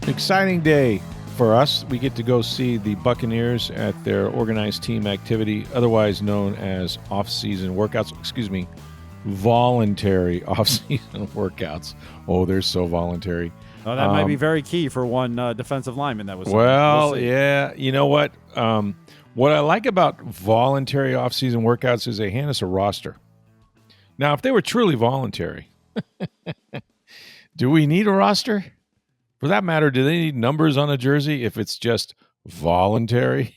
Exciting day for us. We get to go see the Buccaneers at their organized team activity, otherwise known as off-season workouts. Voluntary off-season workouts. Oh, they're so voluntary. Oh, that might be very key for one defensive lineman that was signed. Well, We'll see. yeah. You know what? What I like about voluntary off-season workouts is they hand us a roster. Now, if they were truly voluntary, do we need a roster? For that matter, do they need numbers on a jersey if it's just voluntary?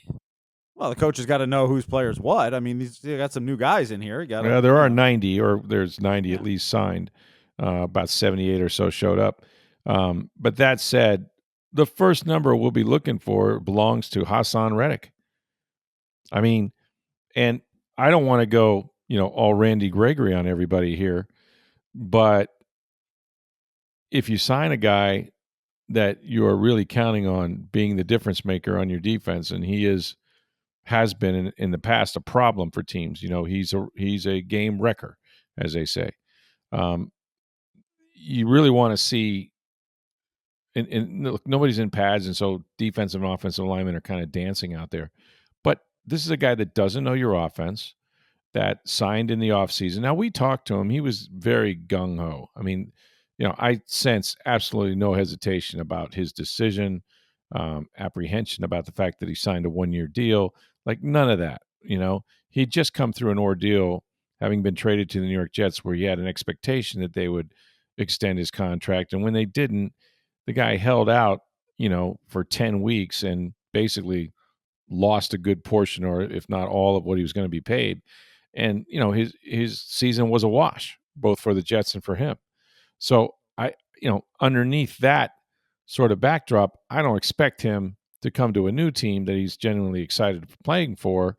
Well, the coach has got to know whose players what. I mean, they got some new guys in here. Yeah, there are 90, or there's 90 at least signed. About 78 or so showed up. But that said, the first number we'll be looking for belongs to Hassan Reddick. I mean, and I don't want to go, all Randy Gregory on everybody here, but if you sign a guy that you are really counting on being the difference maker on your defense, and he has been in the past a problem for teams. He's a game wrecker, as they say. You really want to see, and look, nobody's in pads, and so defensive and offensive linemen are kind of dancing out there. But this is a guy that doesn't know your offense, that signed in the offseason. Now, we talked to him. He was very gung-ho. I mean, I sense absolutely no hesitation about his decision, apprehension about the fact that he signed a one-year deal. Like, none of that. He'd just come through an ordeal, having been traded to the New York Jets, where he had an expectation that they would extend his contract. And when they didn't, the guy held out, for 10 weeks and basically lost a good portion, or if not all, of what he was going to be paid. And, his season was a wash, both for the Jets and for him. So underneath that sort of backdrop, I don't expect him to come to a new team that he's genuinely excited for playing for,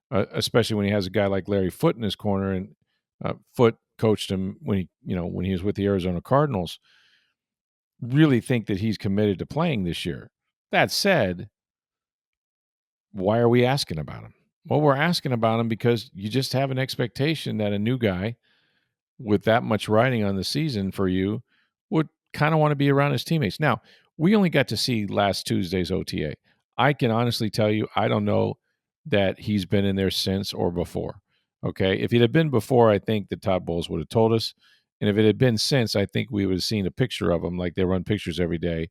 especially when he has a guy like Larry Foote in his corner, and Foote coached him when he was with the Arizona Cardinals. Really think that he's committed to playing this year. That said, why are we asking about him? Well, we're asking about him because you just have an expectation that a new guy with that much riding on the season for you would kind of want to be around his teammates. Now, we only got to see last Tuesday's OTA. I can honestly tell you, I don't know that he's been in there since or before. Okay. If it had been before, I think the Todd Bowles would have told us. And if it had been since, I think we would have seen a picture of him, like they run pictures every day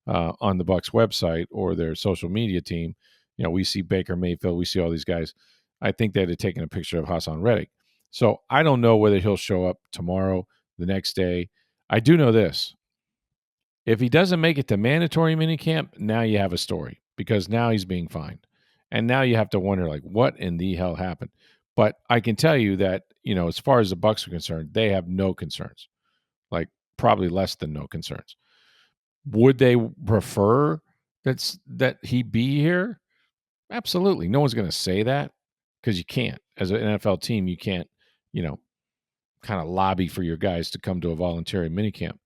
on the Bucs website or their social media team. We see Baker Mayfield, we see all these guys. I think they'd have taken a picture of Hassan Reddick. So I don't know whether he'll show up tomorrow, the next day. I do know this. If he doesn't make it to mandatory minicamp, now you have a story, because now he's being fined. And now you have to wonder, like, what in the hell happened? But I can tell you that, as far as the Bucs are concerned, they have no concerns, like probably less than no concerns. Would they prefer that he be here? Absolutely. No one's going to say that, because you can't. As an NFL team, you can't, kind of lobby for your guys to come to a voluntary minicamp.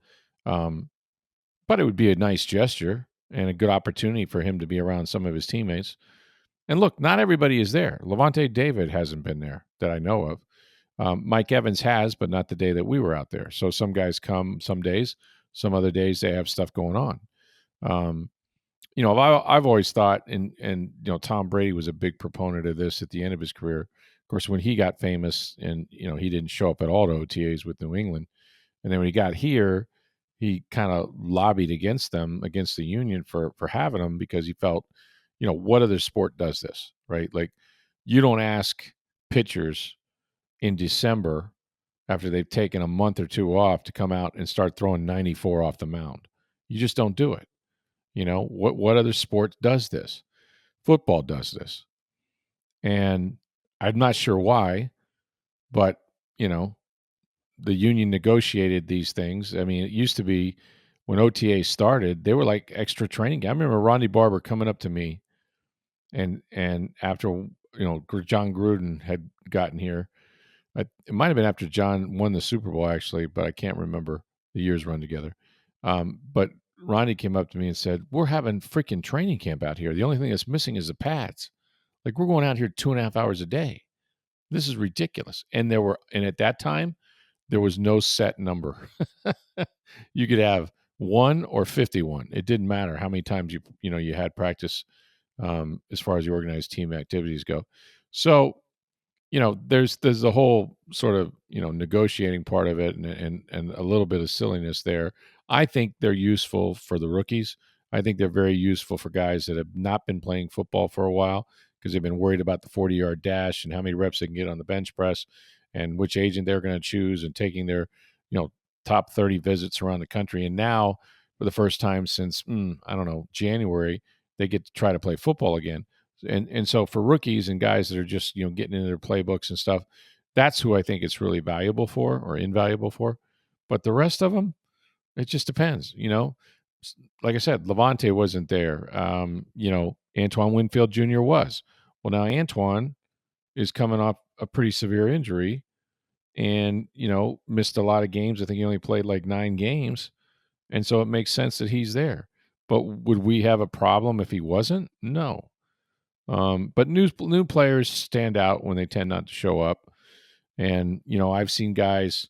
But it would be a nice gesture and a good opportunity for him to be around some of his teammates. And look, not everybody is there. Levante David hasn't been there that I know of. Mike Evans has, but not the day that we were out there. So some guys come some days, some other days they have stuff going on. I've always thought, and Tom Brady was a big proponent of this at the end of his career. Of course, when he got famous, and he didn't show up at all to OTAs with New England, and then when he got here, he kind of lobbied against the union for having him, because he felt, what other sport does this, right? Like, you don't ask pitchers in December after they've taken a month or two off to come out and start throwing 94 off the mound. You just don't do it. What other sport does this? Football does this. And I'm not sure why, but, the union negotiated these things. I mean, it used to be, when OTA started, they were like extra training. I remember Ronnie Barber coming up to me, and after, John Gruden had gotten here, it might have been after John won the Super Bowl, actually, but I can't remember the years run together. But Ronnie came up to me and said, "We're having freaking training camp out here. The only thing that's missing is the pads. Like, we're going out here 2.5 hours a day. This is ridiculous." And at that time, there was no set number. You could have 1 or 51. It didn't matter how many times you had practice as far as the organized team activities go. So, there's the whole sort of, negotiating part of it and a little bit of silliness there. I think they're useful for the rookies. I think they're very useful for guys that have not been playing football for a while because they've been worried about the 40-yard dash and how many reps they can get on the bench press and which agent they're going to choose and taking their, top 30 visits around the country. And now, for the first time since, I don't know, January, they get to try to play football again. And so for rookies and guys that are just getting into their playbooks and stuff, that's who I think it's really valuable for or invaluable for. But the rest of them, it just depends. Like I said, Levante wasn't there. Antoine Winfield Jr. was. Well, now Antoine is coming off a pretty severe injury, and missed a lot of games. I think he only played like 9 games, and so it makes sense that he's there. But would we have a problem if he wasn't? No. But new players stand out when they tend not to show up. And, I've seen guys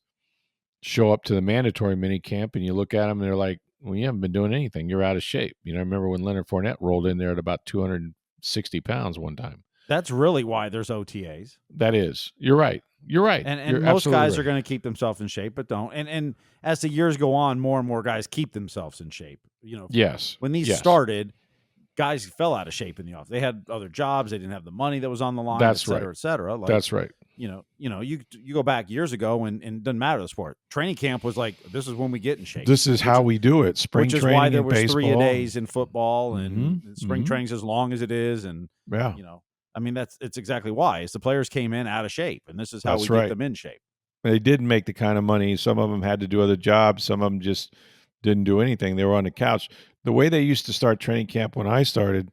show up to the mandatory mini camp and you look at them and they're like, well, you haven't been doing anything. You're out of shape. I remember when Leonard Fournette rolled in there at about 260 pounds one time. That's really why there's OTAs. That is. You're right. You're right. And most guys are going to keep themselves in shape, but don't. And as the years go on, more and more guys keep themselves in shape. Yes. When these started, guys fell out of shape in the off. They had other jobs. They didn't have the money that was on the line. That's et cetera. Like, that's right. You go back years ago and it doesn't matter the sport. Training camp was like, this is when we get in shape. This is how we do it. Spring training, which is why there was baseball. 3-a-days in football and spring training's as long as it is. And it's exactly why. It's the players came in out of shape, and this is how we get them in shape. They didn't make the kind of money. Some of them had to do other jobs. Some of them just didn't do anything. They were on the couch. The way they used to start training camp when I started,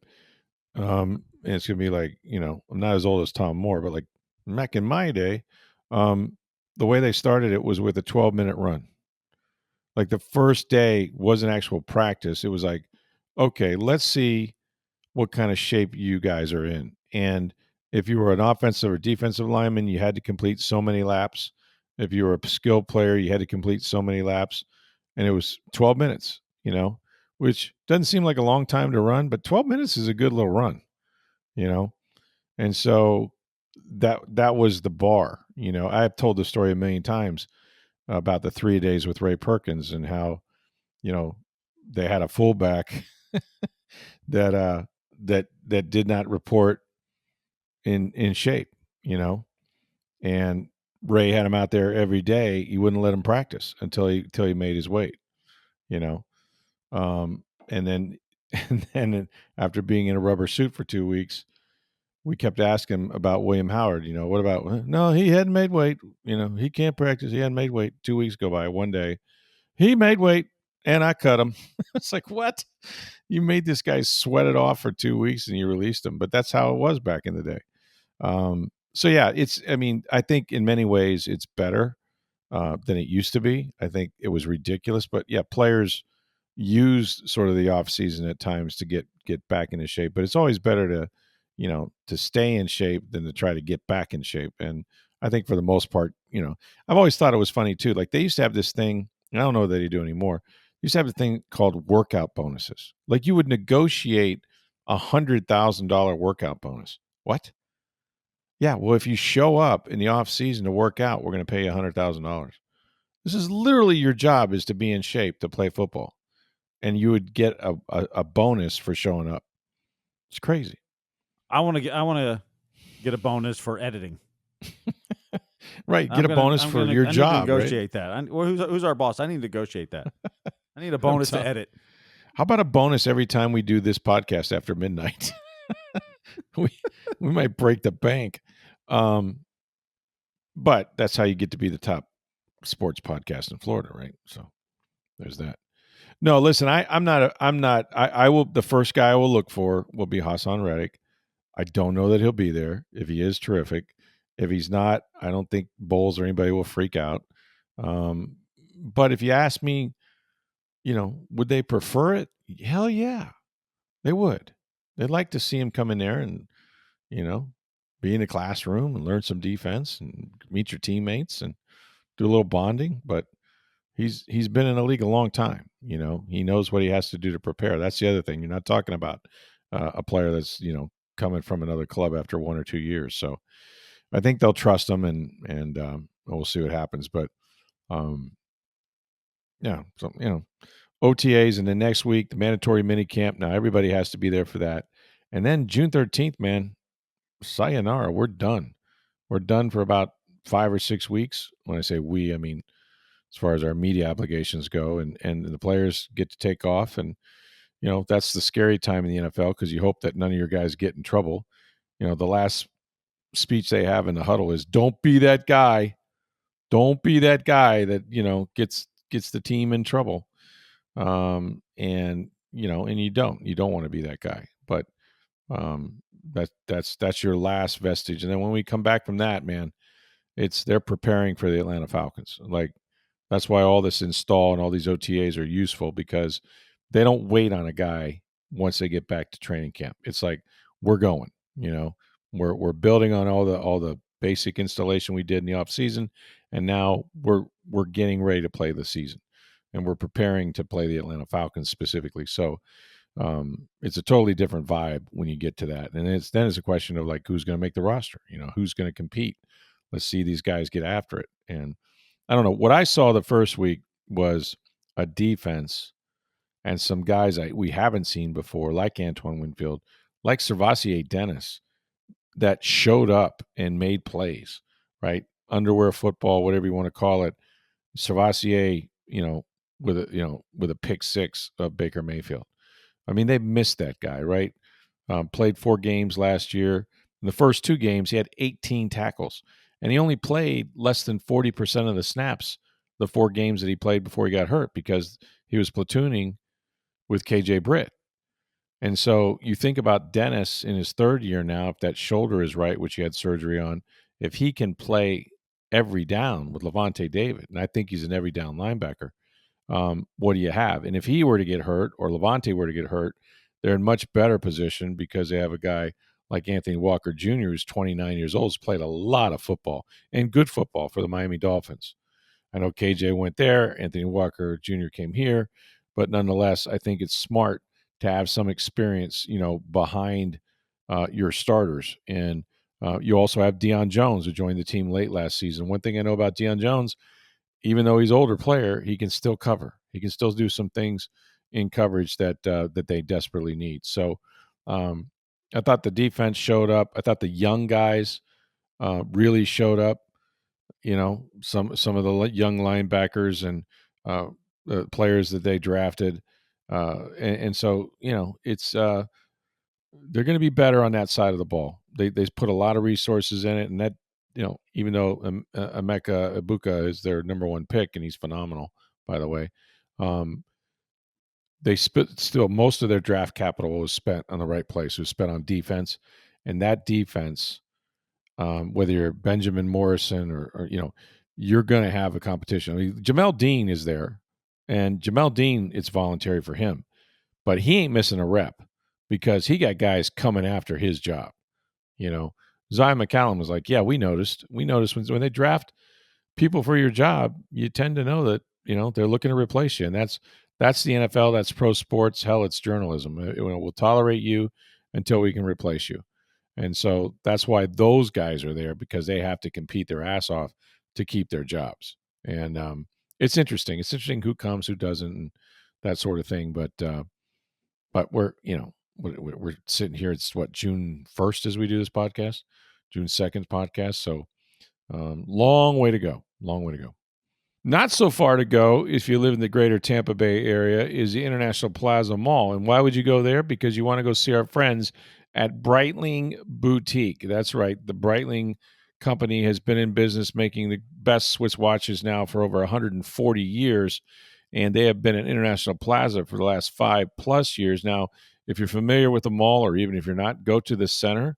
and it's going to be like, I'm not as old as Tom Moore, but like back in my day, the way they started it was with a 12-minute run. Like the first day wasn't actual practice. It was like, okay, let's see what kind of shape you guys are in. And if you were an offensive or defensive lineman, you had to complete so many laps. If you were a skilled player, you had to complete so many laps. And it was 12 minutes, which doesn't seem like a long time to run, but 12 minutes is a good little run, And so that was the bar. I've told the story a million times about the 3-a-days with Ray Perkins and how, they had a fullback that did not report in shape, and Ray had him out there every day. He wouldn't let him practice until he made his weight, and then after being in a rubber suit for 2 weeks, we kept asking him about William Howard. What about? No, he hadn't made weight. He can't practice. He hadn't made weight. 2 weeks go by. One day, he made weight, and I cut him. It's like, what? You made this guy sweat it off for 2 weeks and you released him. But that's how it was back in the day. So yeah, I think in many ways it's better than it used to be. I think it was ridiculous, but yeah, players use sort of the off season at times to get back into shape, but it's always better to stay in shape than to try to get back in shape. And I think for the most part, I've always thought it was funny too. Like they used to have this thing, and I don't know that they do anymore. They used to have a thing called workout bonuses. Like you would negotiate $100,000 workout bonus. What? Yeah, well, if you show up in the off season to work out, we're going to pay you $100,000. This is literally your job, is to be in shape to play football, and you would get a bonus for showing up. It's crazy. I want to get a bonus for editing. Right, get a bonus for your job. I need to negotiate that. Who's our boss? I need to negotiate that. I need a bonus to edit. How about a bonus every time we do this podcast after midnight? we might break the bank. But that's how you get to be the top sports podcast in Florida, right? So there's that. No, listen, I will, the first guy I will look for will be Hassan Reddick. I don't know that he'll be there. If he is, terrific. If he's not, I don't think Bowles or anybody will freak out. But if you ask me, would they prefer it? Hell yeah, they would. They'd like to see him come in there and, be in a classroom and learn some defense and meet your teammates and do a little bonding. But He's been in the league a long time. He knows what he has to do to prepare. That's the other thing. You're not talking about a player that's coming from another club after 1 or 2 years. So I think they'll trust him, and we'll see what happens. But yeah, so OTAs, and then next week the mandatory mini camp. Now everybody has to be there for that, and then June 13th, man, sayonara. We're done. We're done for about 5 or 6 weeks. When I say we, I mean as far as our media obligations go, and the players get to take off, and that's the scary time in the NFL because you hope that none of your guys get in trouble. The last speech they have in the huddle is, "Don't be that guy. Don't be that guy that gets the team in trouble." And you don't want to be that guy, but that's your last vestige. And then when we come back from that, man, they're preparing for the Atlanta Falcons. Like, that's why all this install and all these OTAs are useful, because they don't wait on a guy once they get back to training camp. It's like, we're going, we're building on all the basic installation we did in the off season, and now we're getting ready to play the season, and we're preparing to play the Atlanta Falcons specifically. So it's a totally different vibe when you get to that, and it's a question of like, who's going to make the roster, who's going to compete. Let's see these guys get after it. And I don't know, what I saw the first week was a defense and some guys we haven't seen before, like Antoine Winfield, like Servassier Dennis, that showed up and made plays, right? Underwear football, whatever you want to call it. Servassier, with a pick six of Baker Mayfield. I mean, they missed that guy, right? Played 4 games last year. In the first 2 games, he had 18 tackles, and he only played less than 40% of the snaps the 4 games that he played before he got hurt, because he was platooning with KJ Britt. And so you think about Dennis in his 3rd year now, if that shoulder is right, which he had surgery on, if he can play every down with Levante David, and I think he's an every down linebacker, what do you have? And if he were to get hurt, or Levante were to get hurt, they're in much better position because they have a guy like Anthony Walker Jr., who's 29 years old, has played a lot of football, and good football, for the Miami Dolphins. I know KJ went there, Anthony Walker Jr. came here, but nonetheless, I think it's smart to have some experience, behind your starters. And you also have Deion Jones, who joined the team late last season. One thing I know about Deion Jones, even though he's an older player, he can still cover. He can still do some things in coverage that they desperately need. So I thought the defense showed up. I thought the young guys really showed up. Some of the young linebackers and the players that they drafted, and so it's they're going to be better on that side of the ball. They put a lot of resources in it, and that even though Emeka Ibuka is their number 1 pick, and he's phenomenal, by the way, they still most of their draft capital was spent on the right place. It was spent on defense, and that defense, whether you're Benjamin Morrison or you're going to have a competition. I mean, Jamel Dean is there, and Jamel Dean, it's voluntary for him, but he ain't missing a rep because he got guys coming after his job. Zion McCallum was like, yeah, we noticed when they draft people for your job, you tend to know that, they're looking to replace you. And that's the NFL. That's pro sports. Hell, it's journalism. We'll tolerate you until we can replace you. And so that's why those guys are there, because they have to compete their ass off to keep their jobs. And it's interesting. It's interesting who comes, who doesn't, and that sort of thing. But we're sitting here. It's June 1st as we do this podcast, June 2nd podcast. So long way to go. Long way to go. Not so far to go if you live in the greater Tampa Bay area is the International Plaza Mall. And why would you go there? Because you want to go see our friends at Breitling Boutique. That's right. The Breitling company has been in business making the best Swiss watches now for over 140 years. And they have been at International Plaza for the last 5+ years. Now, if you're familiar with the mall, or even if you're not, go to the center,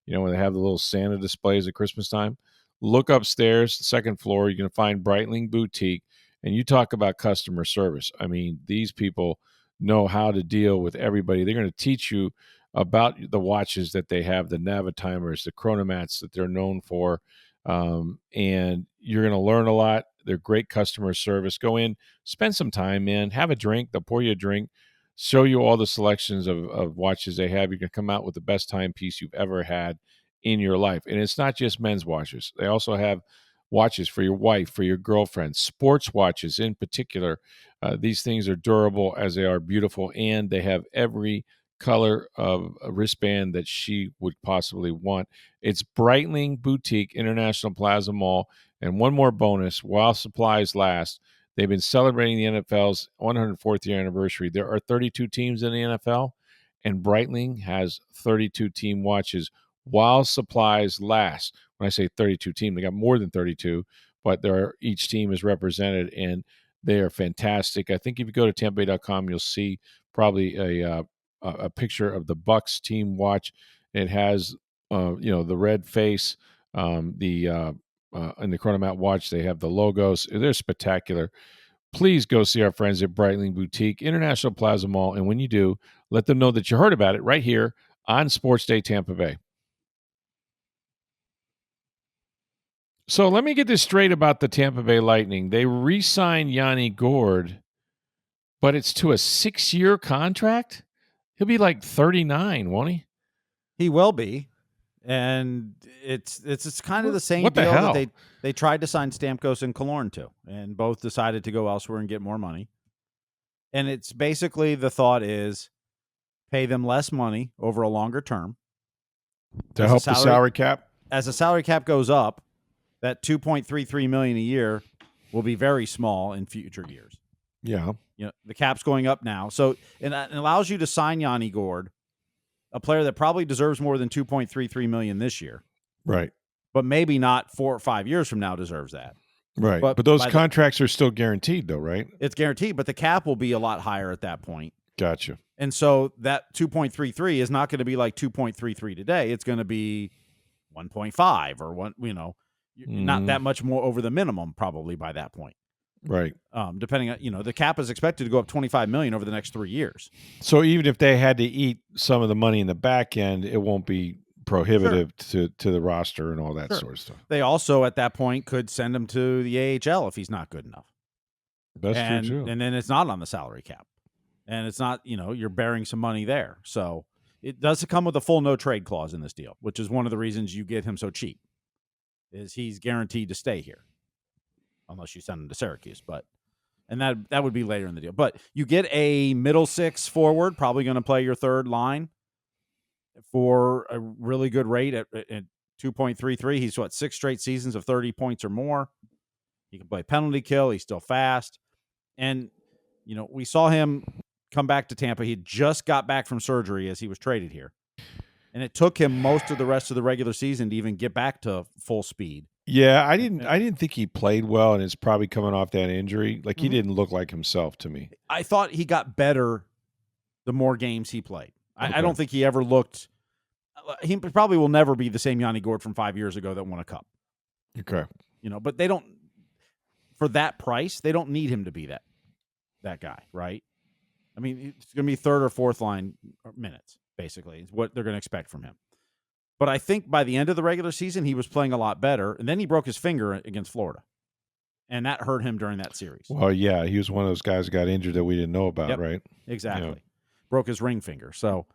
when they have the little Santa displays at Christmas time. Look upstairs, the 2nd floor, you're going to find Breitling Boutique, and you talk about customer service. I mean, these people know how to deal with everybody. They're going to teach you about the watches that they have, the Navitimers, the Chronomats that they're known for. and you're going to learn a lot. They're great customer service. Go in, spend some time, man. Have a drink. They'll pour you a drink, show you all the selections of watches they have. You're going to come out with the best timepiece you've ever had in your life. And it's not just men's watches. They also have watches for your wife, for your girlfriend, sports watches in particular. These things are durable as they are beautiful, and they have every color of a wristband that she would possibly want. It's Breitling Boutique, International Plaza Mall. And one more bonus, while supplies last, they've been celebrating the NFL's 104th year anniversary. There are 32 teams in the NFL, and Breitling has 32 team watches while supplies last. When I say 32 team, they got more than 32, but each team is represented, and they are fantastic. I think if you go to tampabay.com, you'll see probably a picture of the Bucs team watch. It has the red face, in the Chronomat watch, they have the logos. They're spectacular. Please go see our friends at Breitling Boutique, International Plaza Mall, and when you do, let them know that you heard about it right here on Sports Day Tampa Bay. So let me get this straight about the Tampa Bay Lightning. They re-signed Yanni Gourde, but it's to a 6-year contract? He'll be like 39, won't he? He will be. And it's kind of the same what the deal hell? that they tried to sign Stamkos and Killorn to, and both decided to go elsewhere and get more money. And it's basically, the thought is pay them less money over a longer term. To help the salary cap? As the salary cap goes up, that $2.33 million a year will be very small in future years. Yeah. The cap's going up now. So it allows you to sign Yanni Gourde, a player that probably deserves more than $2.33 million this year. Right. But maybe not 4 or 5 years from now deserves that. Right. But those contracts are still guaranteed, though, right? It's guaranteed, but the cap will be a lot higher at that point. Gotcha. And so that 2.33 is not going to be like 2.33 today. It's going to be 1.5 or not that much more over the minimum probably by that point. Right. Depending on, the cap is expected to go up $25 million over the next 3 years. So even if they had to eat some of the money in the back end, it won't be prohibitive to the roster and all that sort of stuff. They also at that point could send him to the AHL if he's not good enough. That's true too. And then it's not on the salary cap. And it's not, you're bearing some money there. So it does come with a full no trade clause in this deal, which is one of the reasons you get him so cheap, is he's guaranteed to stay here unless you send him to Syracuse. And that would be later in the deal. But you get a middle six forward, probably going to play your third line for a really good rate at 2.33. He's 6 straight seasons of 30 points or more. He can play penalty kill. He's still fast. And, we saw him come back to Tampa. He just got back from surgery as he was traded here. And it took him most of the rest of the regular season to even get back to full speed. Yeah, I didn't think he played well, and it's probably coming off that injury. Like, he didn't look like himself to me. I thought he got better the more games he played. Okay. I don't think he ever looked – he probably will never be the same Yanni Gourde from 5 years ago that won a cup. Okay. But they don't – for that price, they don't need him to be that guy, right? I mean, it's going to be third or fourth line minutes, basically, is what they're going to expect from him. But I think by the end of the regular season, he was playing a lot better. And then he broke his finger against Florida. And that hurt him during that series. Well, yeah, he was one of those guys that got injured that we didn't know about, right? Exactly. Yep. Broke his ring finger. So,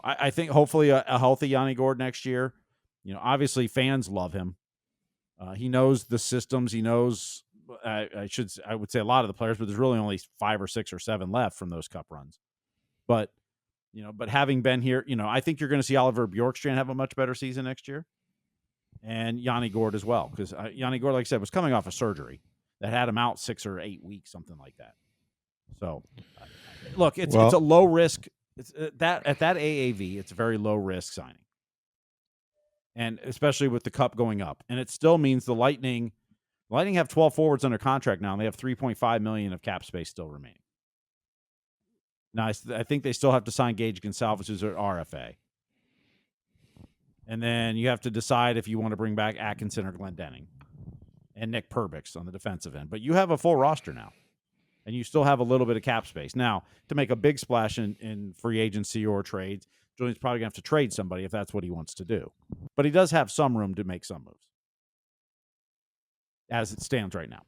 I think hopefully a healthy Yanni Gourde next year. Obviously fans love him. He knows the systems. He knows, I would say a lot of the players, but there's really only 5 or 6 or 7 left from those cup runs. But having been here, I think you're going to see Oliver Bjorkstrand have a much better season next year, and Yanni Gourde as well, because Yanni Gourde, like I said, was coming off a surgery that had him out 6 or 8 weeks, something like that. So, look, it's a low risk. It's that at that AAV, it's a very low risk signing, and especially with the cup going up, and it still means the Lightning have 12 forwards under contract now, and they have $3.5 million of cap space still remaining. Now, I think they still have to sign Gage Gonsalves, who's at RFA. And then you have to decide if you want to bring back Atkinson or Glendening and Nick Perbix on the defensive end. But you have a full roster now, and you still have a little bit of cap space. Now, to make a big splash in free agency or trades, Julian's probably going to have to trade somebody if that's what he wants to do. But he does have some room to make some moves. as it stands right now.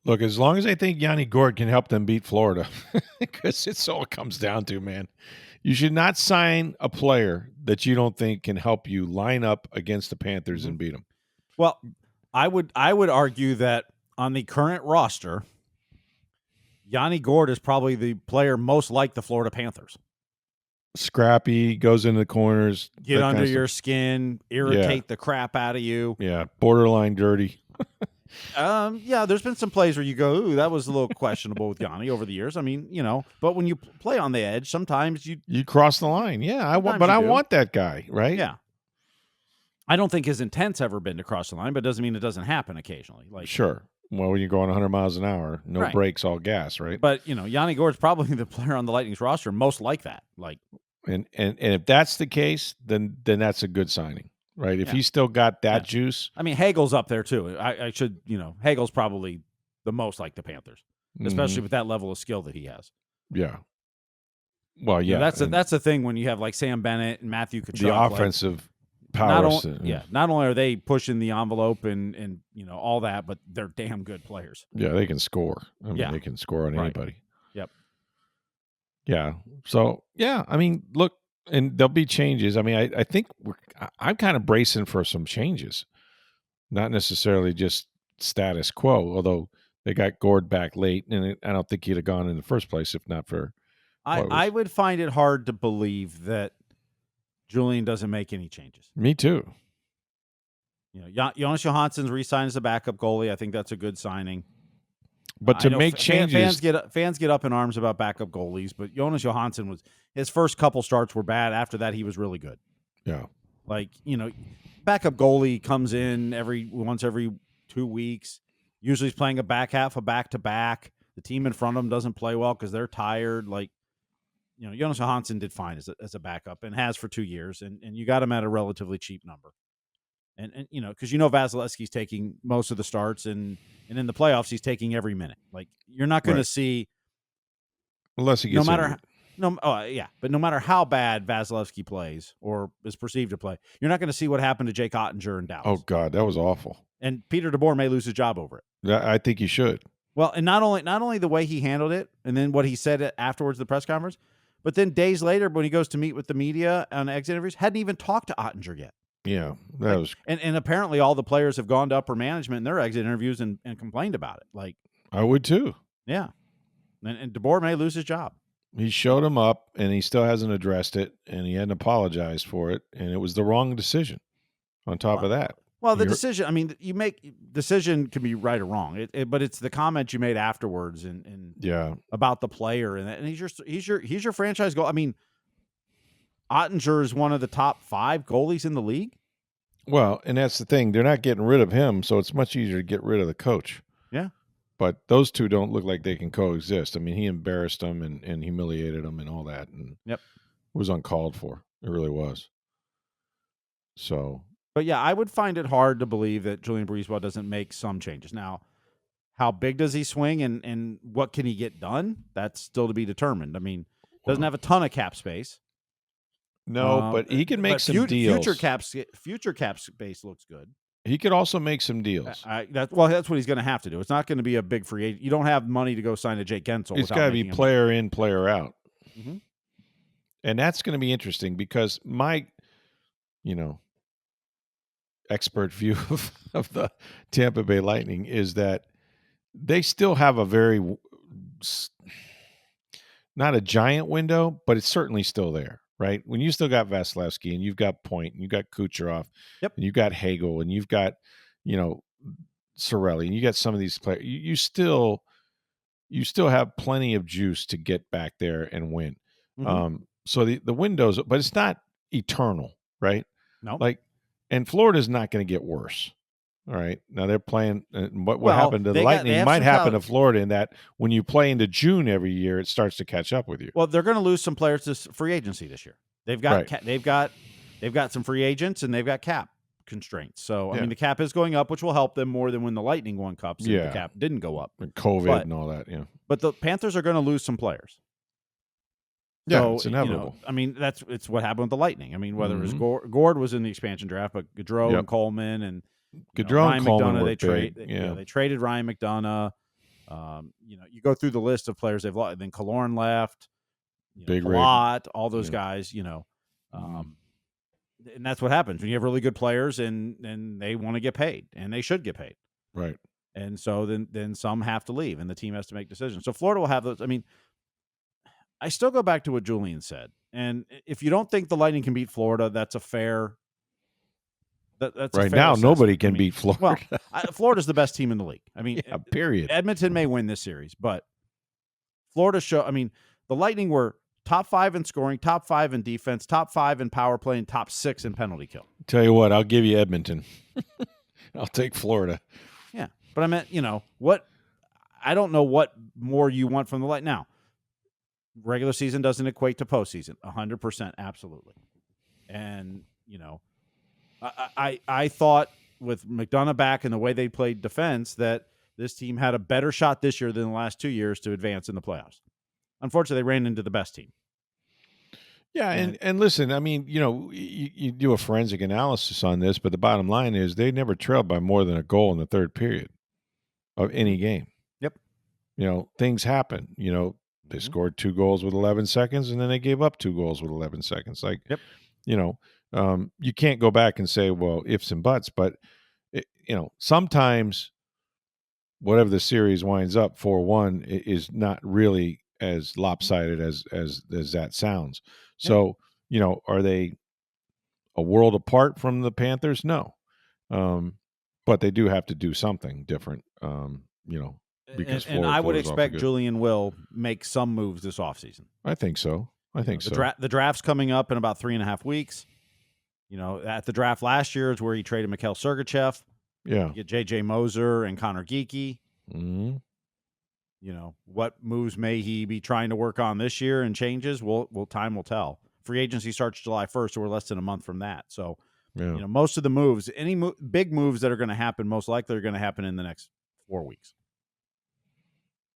Look, as long as I think Yanni Gourde can help them beat Florida, because it's all it comes down to, man. You should not sign a player that you don't think can help you line up against the Panthers and beat them. Well, I would argue that on the current roster, Yanni Gourde is probably the player most like the Florida Panthers. Scrappy, goes into the corners, get under your skin, irritate the crap out of you. Yeah, borderline dirty. Yeah, there's been some plays where you go, ooh, that was a little questionable with Yanni over the years. I mean, but when you play on the edge, sometimes you cross the line. Yeah, I want that guy, right? Yeah. I don't think his intent's ever been to cross the line, but it doesn't mean it doesn't happen occasionally. Like, sure. Well, when you're going 100 miles an hour, no brakes, all gas, right? But Yanni Gourde's probably the player on the Lightning's roster most like that. Like, and if that's the case, then that's a good signing. Right, if he's still got that juice. I mean, Hagel's up there too. I should, Hagel's probably the most like the Panthers, especially with that level of skill that he has. Yeah. Well, yeah, that's the thing when you have like Sam Bennett and Matthew Tkachuk. The offensive powers. Not only are they pushing the envelope and all that, but they're damn good players. Yeah, they can score. I mean, they can score on anybody. Yep. Yeah. So I mean, look. And there'll be changes. I mean, I think I'm kind of bracing for some changes, not necessarily just status quo, although they got Gourde back late, and I don't think he'd have gone in the first place if not for I would find it hard to believe that Julian doesn't make any changes. Me too. Jonas Johansson's re-signed as a backup goalie. I think that's a good signing. But to make changes, fans get up in arms about backup goalies. But Jonas Johansson his first couple starts were bad. After that, he was really good. Yeah, like backup goalie comes in once every 2 weeks. Usually, he's playing a back half, a back to back. The team in front of him doesn't play well because they're tired. Like Jonas Johansson did fine as a backup and has for 2 years, and you got him at a relatively cheap number. And because Vasilevsky's taking most of the starts, and in the playoffs he's taking every minute. Like you're not going to see unless he gets but no matter how bad Vasilevsky plays or is perceived to play, you're not going to see what happened to Jake Ottinger in Dallas. Oh God, that was awful. And Peter DeBoer may lose his job over it. Yeah, I think he should. Well, and not only the way he handled it, and then what he said afterwards, the press conference, but then days later when he goes to meet with the media on exit interviews, hadn't even talked to Ottinger yet. Yeah, that was, and apparently all the players have gone to upper management in their exit interviews and complained about it. Like I would too. Yeah, and DeBoer may lose his job. He showed him up, and he still hasn't addressed it, and he hadn't apologized for it, and it was the wrong decision. On top of that, the decision. I mean, decision can be right or wrong, but it's the comment you made afterwards and about the player and he's your franchise goal. I mean, Ottinger is one of the top 5 goalies in the league. Well, and that's the thing. They're not getting rid of him, so it's much easier to get rid of the coach. Yeah. But those two don't look like they can coexist. I mean, he embarrassed them and humiliated them and all that. And it was uncalled for. It really was. So. But, yeah, I would find it hard to believe that Julian Breezewell doesn't make some changes. Now, how big does he swing and what can he get done? That's still to be determined. I mean, doesn't have a ton of cap space. No, but he can make some deals. Future cap space looks good. He could also make some deals. That's what he's going to have to do. It's not going to be a big free agent. You don't have money to go sign a Jake Gensel. It's got to be player in, player out. Mm-hmm. And that's going to be interesting because my, expert view of the Tampa Bay Lightning is that they still have a very, not a giant window, but it's certainly still there. Right, when you still got Vasilevsky and you've got Point and you've got Kucherov, and you've got Hagel and you've got, Cirelli and you got some of these players, you still have plenty of juice to get back there and win. Mm-hmm. So the windows, but it's not eternal, right? No, and Florida's not going to get worse. All right, now they're playing. What happened to the Lightning might happen to Florida in that when you play into June every year, it starts to catch up with you. Well, they're going to lose some players to free agency this year. They've got they've got some free agents and they've got cap constraints. So I mean, the cap is going up, which will help them more than when the Lightning won cups. And the cap didn't go up, and COVID and all that. Yeah, but the Panthers are going to lose some players. Yeah, so, it's inevitable. I mean, it's what happened with the Lightning. I mean, whether it was Gourde was in the expansion draft, but Gaudreau and Coleman and Gaudreau Ryan and Coleman McDonough, were big. Yeah. they traded Ryan McDonough. You go through the list of players they've lost. Then Killorn left. Big Rig. Palat, all those Yeah. guys. And that's what happens when you have really good players and they want to get paid and they should get paid. Right. And so then some have to leave and the team has to make decisions. So Florida will have those. I mean, I still go back to what Julian said. And if you don't think the Lightning can beat Florida, that's a fair. That's right a fair now. assessment. Nobody can beat Florida. Well, Florida's the best team in the league. I mean, yeah, period. Edmonton may win this series, but Florida the Lightning were top 5 in scoring, top 5 in defense, top 5 in power play, and top 6 in penalty kill. Tell you what, I'll give you Edmonton. I'll take Florida. Yeah, but I meant, what? I don't know what more you want from the Lightning. Now, regular season doesn't equate to postseason. 100%, absolutely. And I thought with McDonough back and the way they played defense that this team had a better shot this year than the last 2 years to advance in the playoffs. Unfortunately, they ran into the best team. Yeah, and listen, I mean, you do a forensic analysis on this, but the bottom line is they never trailed by more than a goal in the third period of any game. Yep. Things happen. They scored 2 goals with 11 seconds, and then they gave up 2 goals with 11 seconds. Like, yep. You can't go back and say, well, ifs and buts, but sometimes whatever the series winds up 4-1 is not really as lopsided as that sounds. So, are they a world apart from the Panthers? No. But they do have to do something different, because and I would expect Julian will make some moves this offseason. I think so. The draft's coming up in about 3.5 weeks. At the draft last year is where he traded Mikhail Sergachev. Yeah. You get J.J. Moser and Connor Geekie. Mm-hmm. What moves may he be trying to work on this year and changes? Time will tell. Free agency starts July 1st, so we're less than a month from that. So, most of the moves, big moves that are going to happen, most likely are going to happen in the next 4 weeks.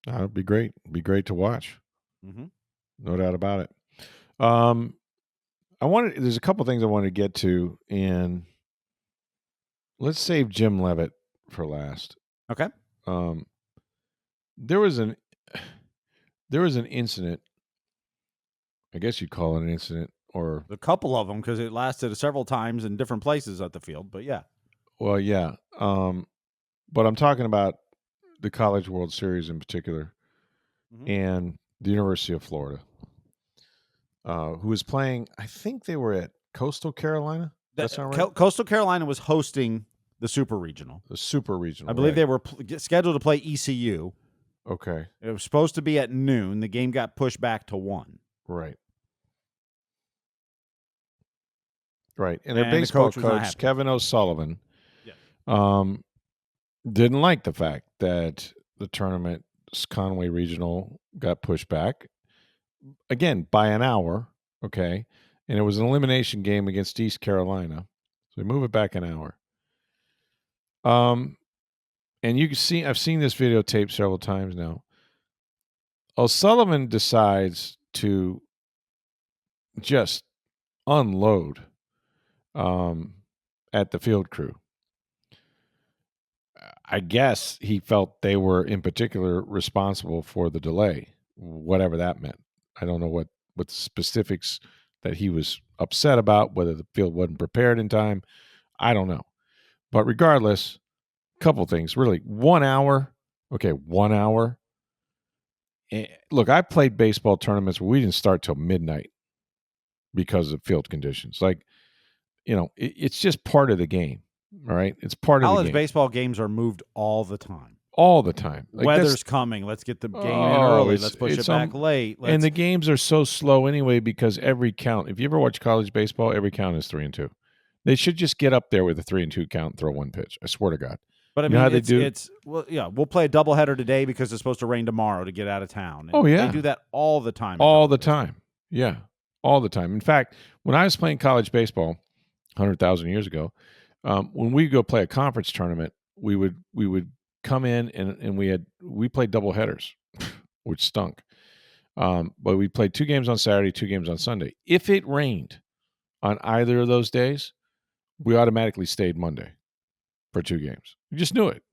That would be great. It'd be great to watch. Mm-hmm. No doubt about it. There's a couple things I wanted to get to, and let's save Jim Leavitt for last. Okay. There was an incident. I guess you'd call it an incident, or a couple of them, because it lasted several times in different places at the field. But yeah. Well, yeah. But I'm talking about the College World Series in particular, and the University of Florida, who was playing. I think they were at Coastal Carolina. That's not right. Coastal Carolina was hosting the Super Regional. The Super Regional. I believe they were scheduled to play ECU. Okay. It was supposed to be at noon. The game got pushed back to 1. Right. Right. And their baseball coach, Kevin O'Sullivan, didn't like the fact that the tournament, Conway Regional, got pushed back, again, by an hour, okay? And it was an elimination game against East Carolina. So we move it back an hour. And you can see, I've seen this videotape several times now. O'Sullivan decides to just unload at the field crew. I guess he felt they were in particular responsible for the delay, whatever that meant. I don't know what the specifics that he was upset about, whether the field wasn't prepared in time. I don't know. But regardless, a couple things. Really, 1 hour. Okay, 1 hour. Look, I played baseball tournaments where we didn't start till midnight because of field conditions. Like, it's just part of the game. All right, it's part of the game. College baseball games are moved all the time. All the time. Like, weather's coming. Let's get the game in early. Let's push it back late. And the games are so slow anyway because every count. If you ever watch college baseball, every count is 3-2. They should just get up there with a 3-2 count and throw one pitch. I swear to God. But I mean, how they do? We'll play a doubleheader today because it's supposed to rain tomorrow to get out of town. And they do that all the time. All the time. Yeah, all the time. In fact, when I was playing college baseball 100,000 years ago, when we go play a conference tournament, we would come in and we played double headers, which stunk. But we played 2 games on Saturday, 2 games on Sunday. If it rained on either of those days, we automatically stayed Monday. for 2 games. You just knew it,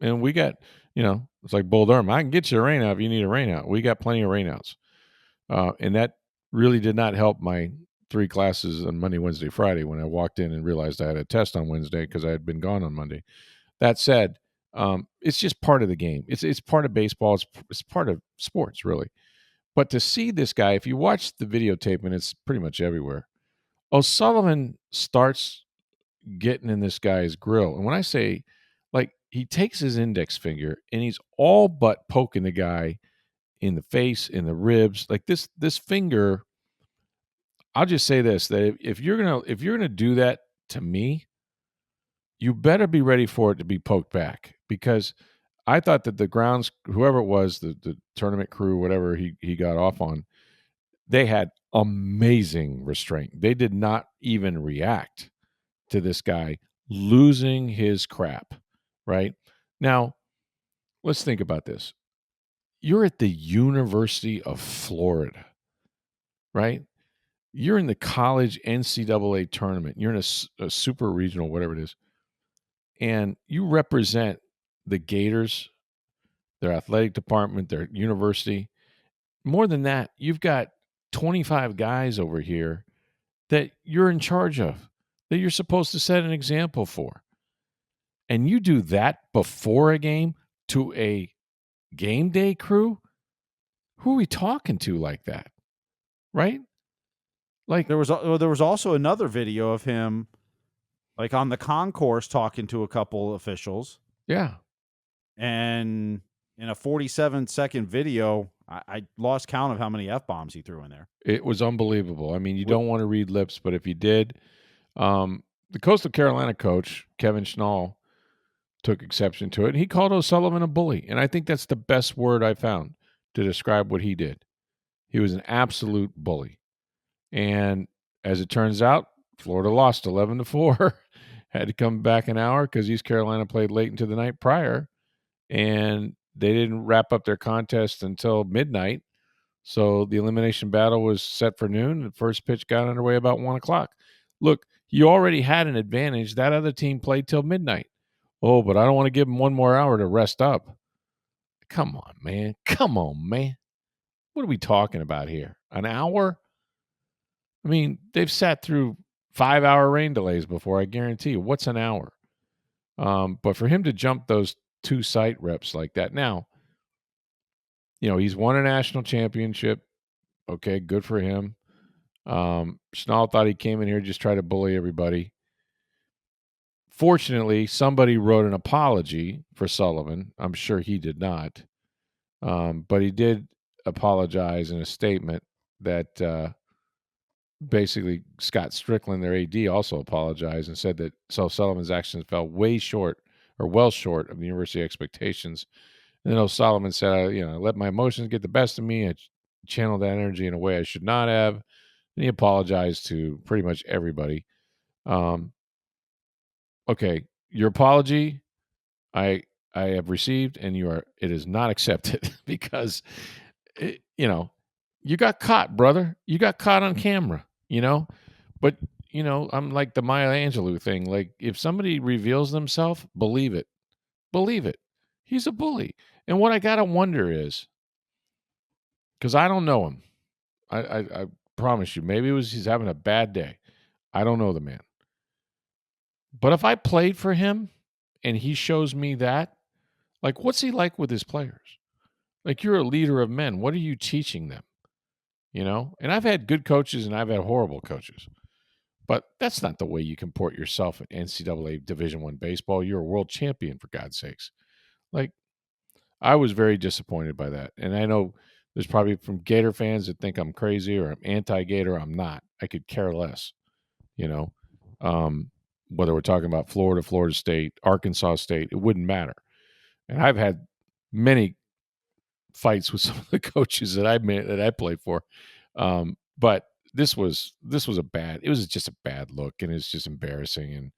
and we got, it's like Bull Durham. I can get you a rain out if you need a rain out. We got plenty of rain outs. And that really did not help my 3 classes on Monday, Wednesday, Friday when I walked in and realized I had a test on Wednesday because I had been gone on Monday. That said, it's just part of the game. It's part of baseball. It's part of sports, really. But to see this guy, if you watch the videotape, and it's pretty much everywhere, O'Sullivan starts getting in this guy's grill. And when I say, like, he takes his index finger and he's all but poking the guy in the face, in the ribs. Like this finger, I'll just say this, that if you're gonna do that to me, you better be ready for it to be poked back, because I thought that the grounds, whoever it was, the tournament crew, whatever he got off on, they had amazing restraint. They did not even react to this guy losing his crap, right? Now, let's think about this. You're at the University of Florida, right? You're in the college NCAA tournament. You're in a super regional, whatever it is, and you represent the Gators, their athletic department, their university. More than that, you've got 25 guys over here that you're in charge of, that you're supposed to set an example for. And you do that before a game to a game day crew? Who are we talking to like that? Right? Like, there was also another video of him, like, on the concourse talking to a couple officials. Yeah. And in a 47-second video, I lost count of how many F-bombs he threw in there. It was unbelievable. I mean, you don't want to read lips, but if you did, the Coastal Carolina coach, Kevin Schnall, took exception to it. And he called O'Sullivan a bully. And I think that's the best word I found to describe what he did. He was an absolute bully. And as it turns out, Florida lost 11-4. Had to come back an hour because East Carolina played late into the night prior. And they didn't wrap up their contest until midnight. So the elimination battle was set for noon. The first pitch got underway about 1 o'clock. Look, you already had an advantage. That other team played till midnight. Oh, but I don't want to give them 1 more hour to rest up. Come on, man. Come on, man. What are we talking about here? An hour? I mean, they've sat through 5-hour rain delays before, I guarantee you. What's an hour? But for him to jump those 2 site reps like that. Now, he's won a national championship. Okay, good for him. Schnall thought he came in here just try to bully everybody. Fortunately, somebody wrote an apology for Sullivan. I'm sure he did not. But he did apologize in a statement that basically Scott Strickland, their AD, also apologized and said that Sullivan's actions fell well short of the university expectations. And then O'Sullivan said, I let my emotions get the best of me. I channeled that energy in a way I should not have. And he apologized to pretty much everybody. Okay, your apology, I have received, and it is not accepted because, you got caught, brother. You got caught on camera, But, I'm like the Maya Angelou thing. Like, if somebody reveals themselves, believe it. Believe it. He's a bully. And what I got to wonder is, because I don't know him. I promise you, maybe he's having a bad day. I don't know the man. But if I played for him and he shows me that, like, what's he like with his players? Like, you're a leader of men. What are you teaching them? And I've had good coaches and I've had horrible coaches. But that's not the way you comport yourself in NCAA Division I baseball. You're a world champion, for God's sakes. Like, I was very disappointed by that. And I know there's probably from Gator fans that think I'm crazy or I'm anti-Gator. I'm not. I could care less, whether we're talking about Florida, Florida State, Arkansas State, it wouldn't matter. And I've had many fights with some of the coaches that I played for. But this was just a bad look, and it's just embarrassing.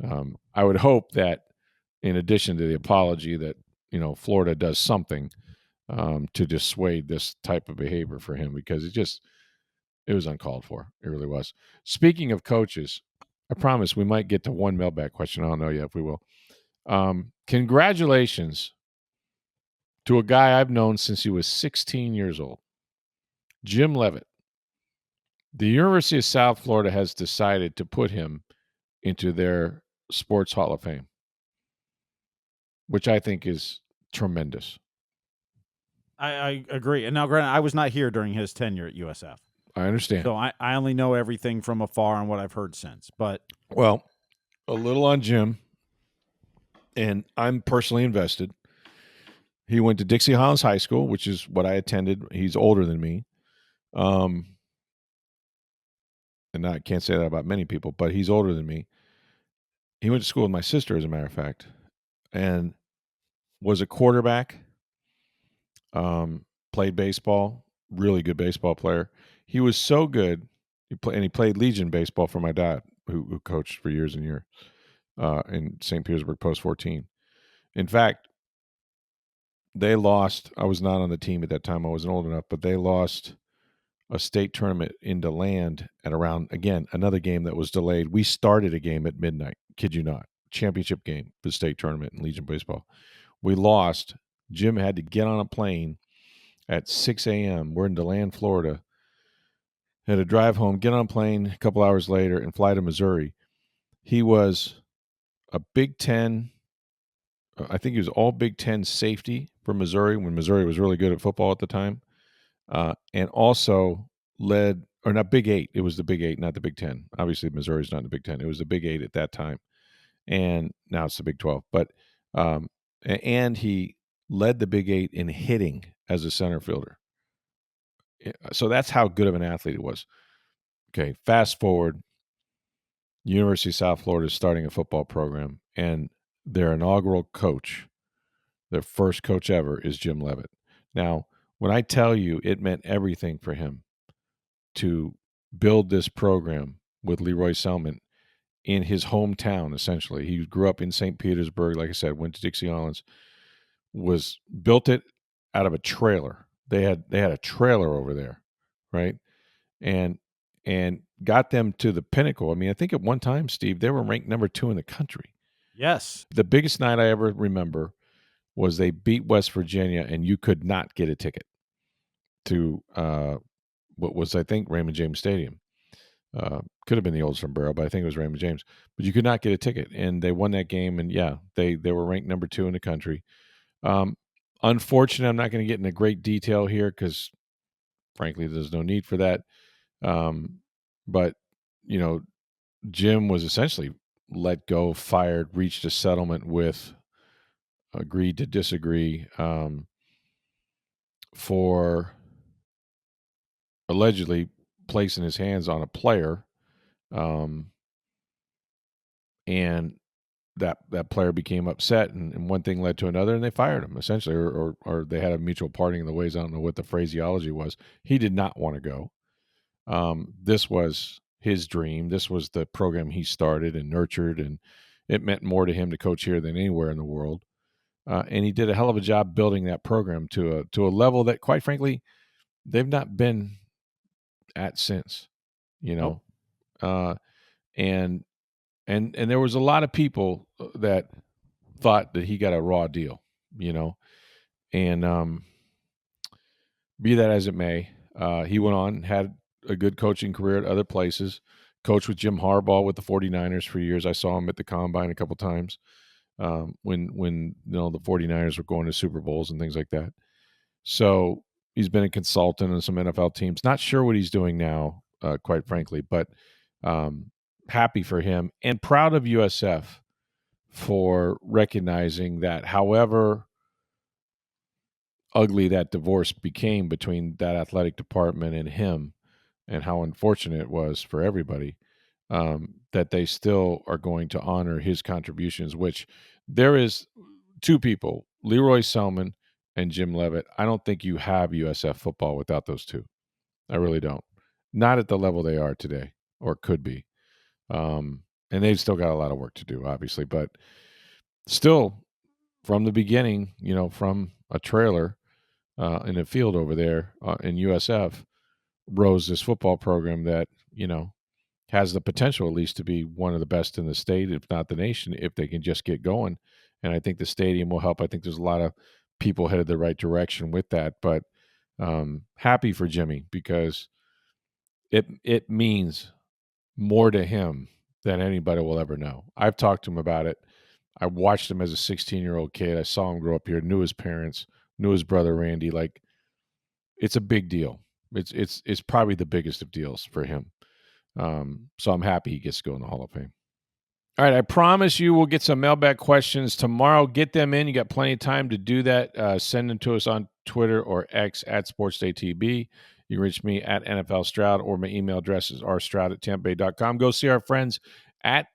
And I would hope that in addition to the apology that, Florida does something to dissuade this type of behavior for him, because it was uncalled for. It really was. Speaking of coaches, I promise we might get to one mailbag question. I don't know yet if we will. Congratulations to a guy I've known since he was 16 years old, Jim Leavitt. The University of South Florida has decided to put him into their Sports Hall of Fame, which I think is tremendous. I agree. And now, granted, I was not here during his tenure at USF. I understand. So I only know everything from afar and what I've heard since. But well, a little on Jim, and I'm personally invested. He went to Dixie Highlands High School, which is what I attended. He's older than me. And I can't say that about many people, but he's older than me. He went to school with my sister, as a matter of fact, and was a quarterback, played baseball, really good baseball player. He was so good, and he played Legion baseball for my dad, who coached for years and years in St. Petersburg Post 14. In fact, they lost. I was not on the team at that time. I wasn't old enough, but they lost a state tournament in DeLand at around, again, another game that was delayed. We started a game at midnight, kid you not, championship game for the state tournament in Legion baseball. We lost. Jim had to get on a plane at 6 a.m. We're in DeLand, Florida. Had to drive home, get on a plane a couple hours later, and fly to Missouri. He was a Big Ten, I think he was all Big Ten safety for Missouri when Missouri was really good at football at the time. And also led, or not Big Eight, it was the Big Eight, not the Big Ten. Obviously, Missouri's not the Big Ten. It was the Big Eight at that time. And now it's the Big 12. But, and he led the Big Eight in hitting as a center fielder. So that's how good of an athlete he was. Okay, fast forward, University of South Florida is starting a football program, and their inaugural coach, their first coach ever, is Jim Leavitt. Now, when I tell you it meant everything for him to build this program with Leroy Selman in his hometown, essentially. He grew up in St. Petersburg, like I said, went to Dixie Highlands, built it out of a trailer. They had a trailer over there, right? And got them to the pinnacle. I mean, I think at one time, Steve, they were ranked number 2 in the country. Yes. The biggest night I ever remember was they beat West Virginia, and you could not get a ticket to what was, I think, Raymond James Stadium. Could have been the old Sombrero, but I think it was Raymond James. But you could not get a ticket, and they won that game, and yeah, they were ranked number 2 in the country. Unfortunately, I'm not going to get into great detail here because, frankly, there's no need for that. But, you know, Jim was essentially let go, fired, reached a settlement with, agreed to disagree for allegedly placing his hands on a player. And that player became upset, and one thing led to another, and they fired him essentially, or they had a mutual parting of the ways. I don't know what the phraseology was. He did not want to go. This was his dream. This was the program he started and nurtured, and it meant more to him to coach here than anywhere in the world. And he did a hell of a job building that program to a level that, quite frankly, they've not been at since. You know, and there was a lot of people that thought that he got a raw deal. You know, and be that as it may, he went on, had a good coaching career at other places. Coached with Jim Harbaugh with the 49ers for years. I saw him at the Combine a couple times when the 49ers were going to Super Bowls and things like that. So he's been a consultant on some NFL teams. Not sure what he's doing now, quite frankly, but happy for him and proud of USF for recognizing that, however ugly that divorce became between that athletic department and him, and how unfortunate it was for everybody, that they still are going to honor his contributions, which there is 2 people, Leroy Selman and Jim Leavitt. I don't think you have USF football without those 2. I really don't. Not at the level they are today, or could be. And they've still got a lot of work to do, obviously, but still, from the beginning, from a trailer in a field over there in USF, rose this football program that, has the potential at least to be one of the best in the state, if not the nation, if they can just get going. And I think the stadium will help. I think there's a lot of people headed the right direction with that. But happy for Jimmy because it means more to him than anybody will ever know. I've talked to him about it. I watched him as a 16-year-old kid. I saw him grow up here, knew his parents, knew his brother Randy. Like, it's a big deal. It's probably the biggest of deals for him. So I'm happy he gets to go in the Hall of Fame. All right, I promise you we'll get some mailbag questions tomorrow. Get them in. You got plenty of time to do that. Send them to us on Twitter or X at SportsDayTB. You can reach me at NFL Stroud, or my email address is rstroud@tampabay.com. Go see our friends at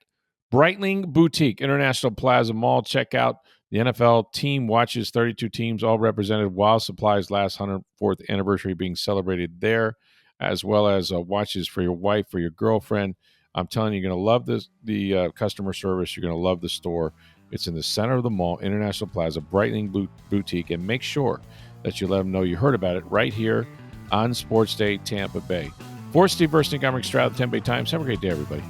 Breitling Boutique, International Plaza Mall. Check out the NFL Team Watches, 32 teams, all represented while supplies last, 104th anniversary being celebrated there, as well as watches for your wife, for your girlfriend. I'm telling you, you're going to love the customer service. You're going to love the store. It's in the center of the mall, International Plaza, Breitling Boutique, and make sure that you let them know you heard about it right here on Sports Day Tampa Bay. For Steve Versnick, I'm Rick Stroud of the Tampa Bay Times. Have a great day, everybody.